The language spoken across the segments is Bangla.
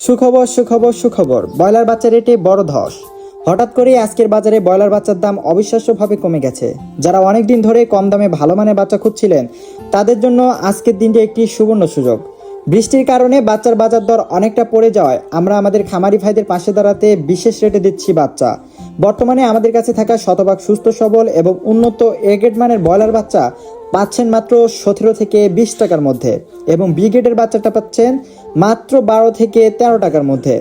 সুখবর সুখবর সুখবর, ব্রয়লার বাচ্চা রেটে বড় ধস। হঠাৎ করে আজকের বাজারে ব্রয়লার বাচ্চার দাম অবিশ্বাস্যভাবে কমে গেছে। যারা অনেক দিন ধরে কম দামে ভালো মানের বাচ্চা খুঁজছিলেন, তাদের জন্য আজকের দিনটি একটি সুবর্ণ সুযোগ। বৃষ্টির কারণে বাচ্চার বাজার দর অনেকটা পড়ে যাওয়ায় আমরা আমাদের খামারি ভাইদের পাশে দাঁড়াতে বিশেষ রেটে দিচ্ছি বাচ্চা। বর্তমানে আমাদের কাছে থাকা শতভাগ সুস্থ সবল এবং উন্নত এ গ্রেড মানের ব্রয়লার বাচ্চা পাচ্ছেন মাত্র 17 থেকে 20 টাকার মধ্যে, এবং বি গ্রেডের বাচ্চাটা পাচ্ছেন মাত্র 12 থেকে 13 টাকার মধ্যে,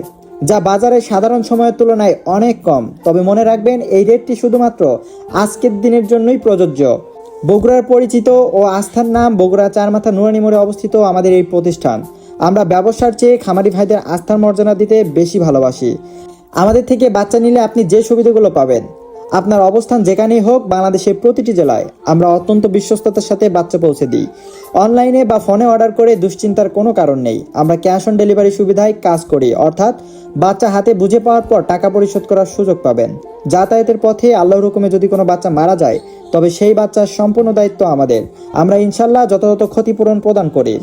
যা বাজারে সাধারণ সময়ের তুলনায় অনেক কম। তবে মনে রাখবেন, এই রেটটি শুধুমাত্র আজকের দিনের জন্যই প্রযোজ্য। বগুড়ার পরিচিত ও আস্থার নাম বগুড়া চারমাথা নুরানি মোড়ে অবস্থিত আমাদের এই প্রতিষ্ঠান। আমরা ব্যবসার চেয়ে খামারি ভাইদের আস্থার মর্যাদা দিতে বেশি ভালোবাসি। আমাদের থেকে বাচ্চা নিলে আপনি যে সুবিধাগুলো পাবেন, আপনার অবস্থান যেখানেই হোক বাংলাদেশের প্রতিটি জেলায় আমরা অত্যন্ত বিশ্বস্ততার সাথে বাচ্চা পৌঁছে দিই। অনলাইনে বা ফোনে অর্ডার করে দুশ্চিন্তার কোনো কারণ নেই। আমরা ক্যাশ অন ডেলিভারি সুবিধায় কাজ করি, অর্থাৎ বাচ্চা হাতে বুঝে পাওয়ার পর টাকা পরিশোধ করার সুযোগ পাবেন। যাতায়াতের পথে আল্লাহর হুকুমে যদি কোনো বাচ্চা মারা যায়, তবে সেই বাচ্চার সম্পূর্ণ দায়িত্ব আমাদের। আমরা ইনশাল্লাহ যথাযথ ক্ষতিপূরণ প্রদান করি।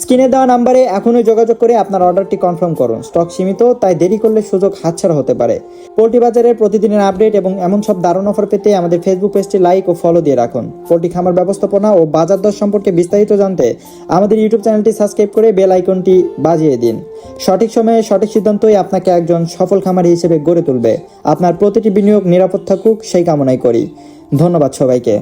স্ক্রিনে দেওয়া নাম্বারে এখনই যোগাযোগ করে আপনার অর্ডারটি কনফার্ম করুন। স্টক সীমিত, তাই দেরি করলে সুযোগ হাতছাড়া হতে পারে। পোল্ট্রি বাজারের প্রতিদিনের আপডেট এবং এমন সব দারুণ অফার পেতে আমাদের ফেসবুক পেজটি লাইক ও ফলো দিয়ে রাখুন। পোল্ট্রি খামার ব্যবস্থাপনা ও বাজার দর সম্পর্কে বিস্তারিত জানতে আমাদের ইউটিউব চ্যানেলটি সাবস্ক্রাইব করে বেল আইকনটি বাজিয়ে দিন। সঠিক সময়ে সঠিক সিদ্ধান্তই আপনাকে একজন সফল খামারি হিসেবে গড়ে তুলবে। আপনার প্রতিটি বিনিয়োগ নিরাপদ থাকুক, সেই কামনাই করি। ধন্যবাদ সবাইকে।